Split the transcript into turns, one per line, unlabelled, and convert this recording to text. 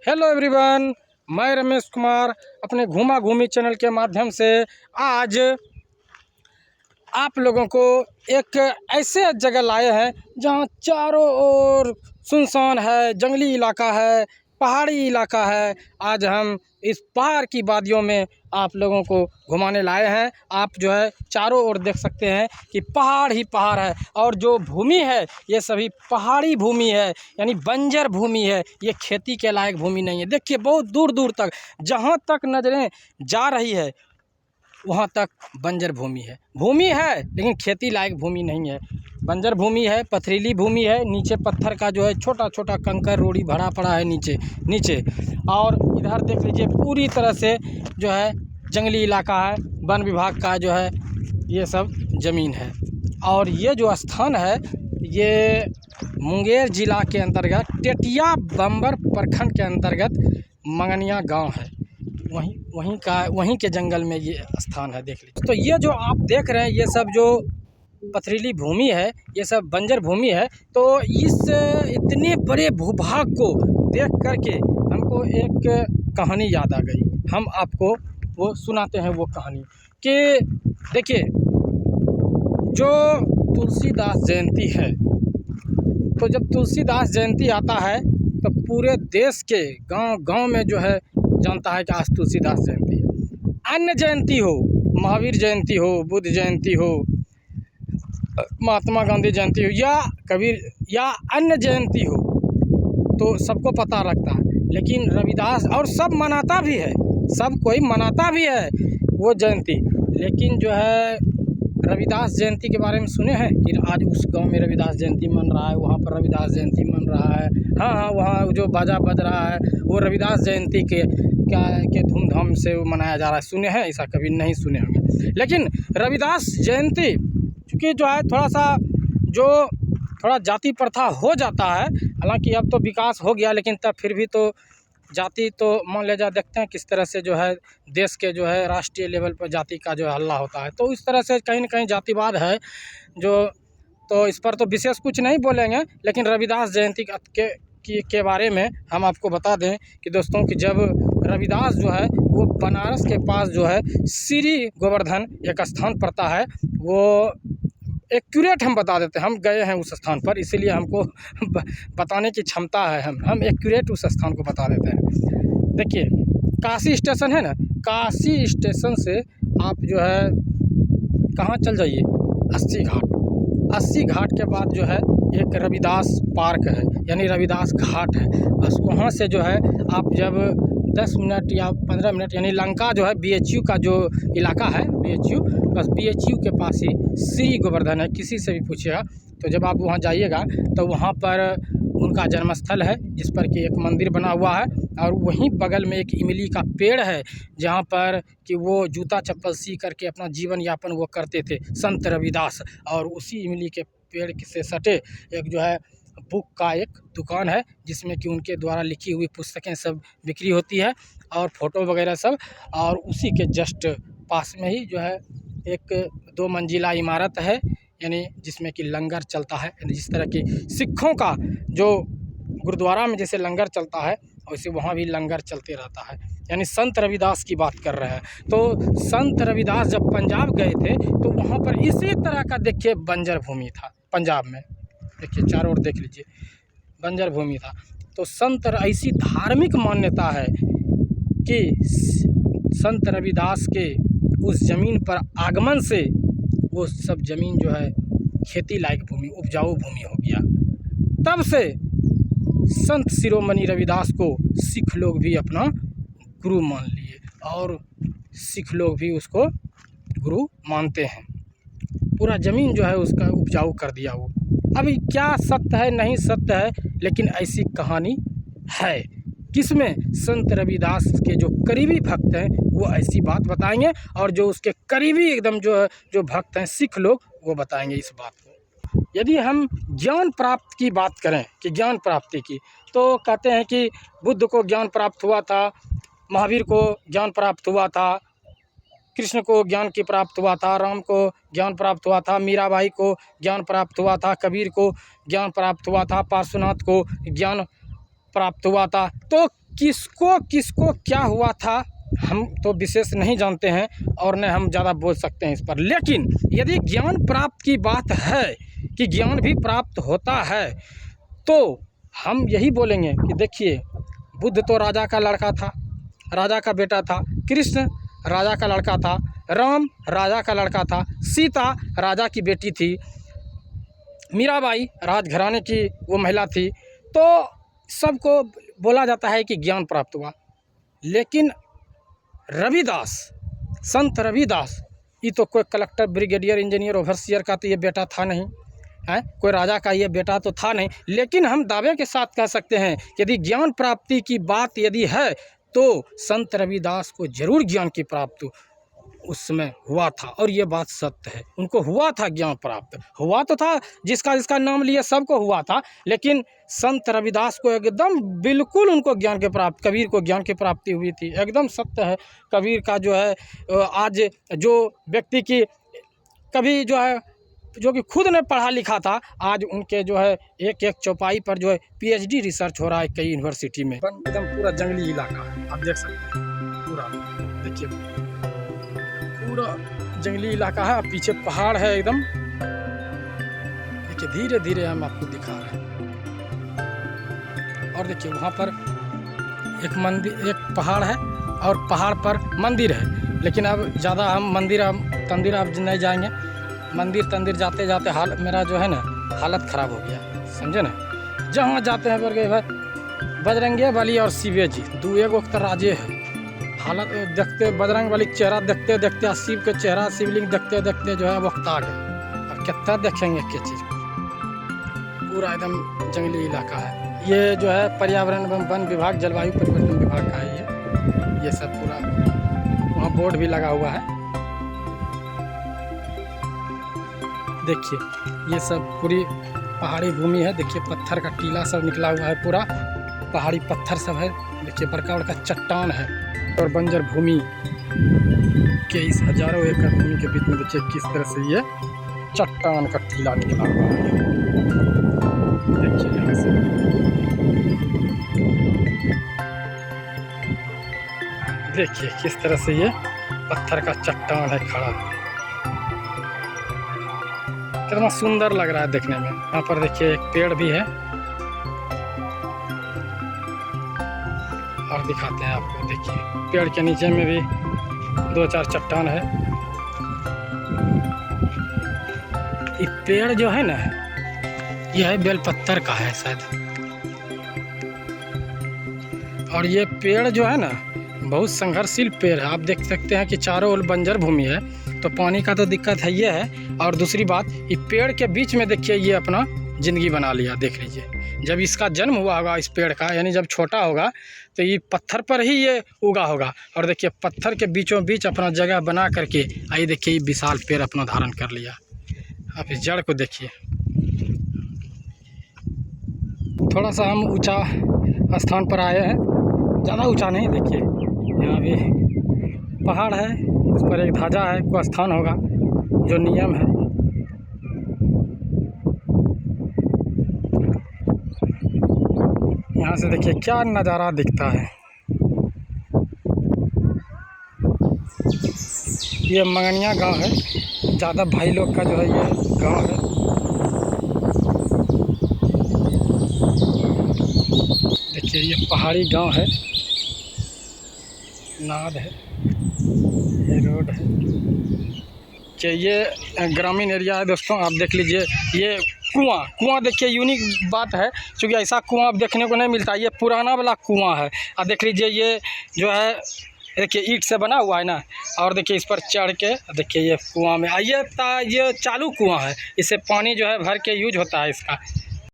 Hello everyone, मैं रमेश कुमार अपने घूमा घूमी चैनल के माध्यम से आज आप लोगों को एक ऐसे जगह लाए हैं जहां चारों ओर सुनसान है, जंगली इलाका है, पहाड़ी इलाका है। आज हम इस पहाड़ की वादियों में आप लोगों को घुमाने लाए हैं। आप जो है चारों ओर देख सकते हैं कि पहाड़ ही पहाड़ है और जो भूमि है ये सभी पहाड़ी भूमि है, यानी बंजर भूमि है। ये खेती के लायक भूमि नहीं है। देखिए बहुत दूर दूर तक जहाँ तक नज़रें जा रही है वहाँ तक बंजर भूमि है लेकिन खेती लायक भूमि नहीं है। बंजर भूमि है, पथरीली भूमि है, नीचे पत्थर का जो है छोटा छोटा कंकर रोड़ी भरा पड़ा है नीचे। और इधर देख लीजिए पूरी तरह से जो है जंगली इलाका है, वन विभाग का जो है ये सब ज़मीन है। और ये जो स्थान है ये मुंगेर ज़िला के अंतर्गत टेटिया बम्बर प्रखंड के अंतर्गत मंगनिया गांव है। वहीं के जंगल में ये स्थान है, देख लीजिए। तो ये जो आप देख रहे हैं ये सब जो पथरीली भूमि है, ये सब बंजर भूमि है। तो इस इतने बड़े भूभाग को देख करके हमको एक कहानी याद आ गई। हम आपको वो सुनाते हैं वो कहानी कि देखिए, जो तुलसीदास जयंती है, तो जब तुलसीदास जयंती आता है तो पूरे देश के गांव में जो है जानता है कि आज तुलसीदास जयंती है। अन्य जयंती हो, महावीर जयंती हो, बुद्ध जयंती हो, महात्मा गांधी जयंती हो या कबीर या अन्य जयंती हो, तो सबको पता लगता है। लेकिन रविदास और सब मनाता भी है, सब कोई मनाता भी है वो जयंती। लेकिन जो है रविदास जयंती के बारे में सुने हैं कि आज उस गांव में रविदास जयंती मन रहा है, वहाँ पर रविदास जयंती मन रहा है। हाँ, वहाँ जो बाजा बज रहा है वो रविदास जयंती के धूमधाम से वो मनाया जा रहा है। सुने हैं? ऐसा कभी नहीं सुने होंगे। लेकिन रविदास जयंती चूँकि जो है थोड़ा जाति प्रथा हो जाता है। हालांकि अब तो विकास हो गया, लेकिन तब फिर भी तो जाति तो मान ले जा, देखते हैं किस तरह से जो है देश के जो है राष्ट्रीय लेवल पर जाति का जो है हल्ला होता है। तो इस तरह से कहीं न कहीं जातिवाद है जो, तो इस पर तो विशेष कुछ नहीं बोलेंगे। लेकिन रविदास जयंती के बारे में हम आपको बता दें कि दोस्तों कि जब रविदास जो है वो बनारस के पास जो है श्री गोवर्धन एक स्थान पड़ता है, वो एक्यूरेट हम बता देते हैं। हम गए हैं उस स्थान पर, इसीलिए हमको बताने की क्षमता है। हम एक्यूरेट उस स्थान को बता देते हैं। देखिए, काशी स्टेशन है ना, काशी स्टेशन से आप जो है कहाँ चल जाइए, 80 घाट। 80 घाट के बाद जो है एक रविदास पार्क है, यानी रविदास घाट है। बस वहाँ से जो है आप जब 10 मिनट या 15 मिनट, यानी लंका जो है BHU का जो इलाका है, BHU, बस BHU के पास ही श्री गोवर्धन है। किसी से भी पूछिएगा तो जब आप वहाँ जाइएगा तो वहाँ पर उनका जन्मस्थल है, जिस पर कि एक मंदिर बना हुआ है। और वहीं बगल में एक इमली का पेड़ है, जहाँ पर कि वो जूता चप्पल सी करके अपना जीवन यापन वो करते थे, संत रविदास। और उसी इमली के पेड़ से सटे एक जो है बुक का एक दुकान है, जिसमें कि उनके द्वारा लिखी हुई पुस्तकें सब बिक्री होती है और फ़ोटो वगैरह सब। और उसी के जस्ट पास में ही जो है एक 2 मंजिला इमारत है, यानी जिसमें कि लंगर चलता है। जिस तरह की सिखों का जो गुरुद्वारा में जैसे लंगर चलता है, वैसे वहाँ भी लंगर चलते रहता है। यानी संत रविदास की बात कर रहे हैं। तो संत रविदास जब पंजाब गए थे तो वहाँ पर इसी तरह का देखिए बंजर भूमि था। पंजाब में देखिए चारों ओर देख लीजिए बंजर भूमि था। तो संत ऐसी धार्मिक मान्यता है कि संत रविदास के उस ज़मीन पर आगमन से वो सब ज़मीन जो है खेती लायक भूमि, उपजाऊ भूमि हो गया। तब से संत शिरोमणि रविदास को सिख लोग भी अपना गुरु मान लिए और सिख लोग भी उसको गुरु मानते हैं। पूरा ज़मीन जो है उसका उपजाऊ कर दिया वो। अभी क्या सत्य है नहीं सत्य है, लेकिन ऐसी कहानी है। किसमें? संत रविदास के जो करीबी भक्त हैं वो ऐसी बात बताएंगे, और जो उसके करीबी एकदम जो भक्त हैं सिख लोग, वो बताएंगे इस बात को। यदि हम ज्ञान प्राप्त की बात करें कि ज्ञान प्राप्ति की, तो कहते हैं कि बुद्ध को ज्ञान प्राप्त हुआ था, महावीर को ज्ञान प्राप्त हुआ था, कृष्ण को ज्ञान की प्राप्त हुआ था, राम को ज्ञान प्राप्त हुआ था, मीराबाई को ज्ञान प्राप्त हुआ था, कबीर को ज्ञान प्राप्त हुआ था, पार्श्वनाथ को ज्ञान प्राप्त हुआ था। तो किसको किसको क्या हुआ था हम तो विशेष नहीं जानते हैं और न हम ज़्यादा बोल सकते हैं इस पर। लेकिन यदि ज्ञान प्राप्त की बात है कि ज्ञान भी प्राप्त होता है, तो हम यही बोलेंगे कि देखिए, बुद्ध तो राजा का लड़का था, राजा का बेटा था, कृष्ण राजा का लड़का था, राम राजा का लड़का था, सीता राजा की बेटी थी, मीराबाई राजघराने की वो महिला थी। तो सबको बोला जाता है कि ज्ञान प्राप्त हुआ। लेकिन रविदास, संत रविदास, ये तो कोई कलेक्टर, ब्रिगेडियर, इंजीनियर, ओवरसियर का तो ये बेटा था नहीं है, कोई राजा का ये बेटा तो था नहीं। लेकिन हम दावे के साथ कह सकते हैं यदि ज्ञान प्राप्ति की बात यदि है तो संत रविदास को जरूर ज्ञान की प्राप्ति उस समय हुआ था, और ये बात सत्य है। उनको हुआ था, ज्ञान प्राप्त हुआ तो था, जिसका जिसका नाम लिए सबको हुआ था। लेकिन संत रविदास को एकदम बिल्कुल उनको ज्ञान के प्राप्त, कबीर को ज्ञान की प्राप्ति हुई थी। एकदम सत्य है। कबीर का जो है आज जो व्यक्ति की कभी जो है जो कि खुद ने पढ़ा लिखा था, आज उनके जो है एक एक चौपाई पर जो है PhD रिसर्च हो रहा है कई यूनिवर्सिटी में। एकदम पूरा जंगली इलाका है, आप देख सकते हैं। पूरा देखिए, पूरा जंगली इलाका है, पीछे पहाड़ है एकदम। देखिए धीरे धीरे हम आपको दिखा रहे हैं। और देखिए वहाँ पर एक मंदिर, एक पहाड़ है और पहाड़ पर मंदिर है। लेकिन अब ज़्यादा हम मंदिर तंदिर अब नहीं जाएंगे। मंदिर तंदिर जाते जाते मेरा जो है ना हालत ख़राब हो गया, समझे ना। जहाँ जाते हैं पर गए बजरंगे बली और शिवे जी दो एगो तो राजे है। हालत देखते बजरंग बली के चेहरा देखते देखते, शिव के चेहरा शिवलिंग देखते देखते जो है वक्त आ गए। अब कितना देखेंगे क्या चीज़। पूरा एकदम जंगली इलाका है। ये जो है पर्यावरण एवं वन विभाग, जलवायु परिवर्तन विभाग का है ये सब पूरा। वहाँ बोर्ड भी लगा हुआ है। देखिए ये सब पूरी पहाड़ी भूमि है। देखिए पत्थर का टीला सब निकला हुआ है, पूरा पहाड़ी पत्थर सब है। देखिए बड़का बड़का चट्टान है और बंजर भूमि के इस हजारों एकड़ भूमि के बीच में देखिए किस तरह से ये चट्टान का टीला निकला हुआ है। देखिए यहाँ से देखिए किस तरह से ये पत्थर का चट्टान है खड़ा, कितना सुंदर लग रहा है देखने में। यहाँ पर देखिए एक पेड़ भी है और दिखाते हैं आपको। देखिए पेड़ के नीचे में भी दो चार चट्टान है। ये पेड़ जो है ना, यह है बेलपत्तर का है शायद। और ये पेड़ जो है ना बहुत संघर्षशील पेड़ है। आप देख सकते हैं कि चारों ओर बंजर भूमि है, तो पानी का तो दिक्कत है ये है। और दूसरी बात, ये पेड़ के बीच में देखिए ये अपना ज़िंदगी बना लिया। देख लीजिए जब इसका जन्म हुआ होगा इस पेड़ का, यानी जब छोटा होगा तो ये पत्थर पर ही ये उगा होगा। और देखिए पत्थर के बीचों बीच अपना जगह बना करके आइए देखिए ये विशाल पेड़ अपना धारण कर लिया। आप इस जड़ को देखिए। थोड़ा सा हम ऊंचा स्थान पर आए हैं, ज़्यादा ऊंचा नहीं। देखिए यहाँ भी पहाड़ है, उस पर एक ध्वजा है, कोई स्थान होगा जो नियम है। यहाँ से देखिए क्या नज़ारा दिखता है। ये मंगनिया गांव है, ज़्यादा भाई लोग का जो है ये गांव है। देखिए ये पहाड़ी गांव है, नाद है, ये रोड है कि ये ग्रामीण एरिया है। दोस्तों आप देख लीजिए ये कुआं देखिए, यूनिक बात है क्योंकि ऐसा कुआं अब देखने को नहीं मिलता। ये पुराना वाला कुआं है। आप देख लीजिए ये जो है देखिए ईंट से बना हुआ है ना, और देखिए इस पर चढ़ के देखिए ये कुआं में आइए। ये चालू कुआं है, इससे पानी जो है भर के यूज होता है इसका।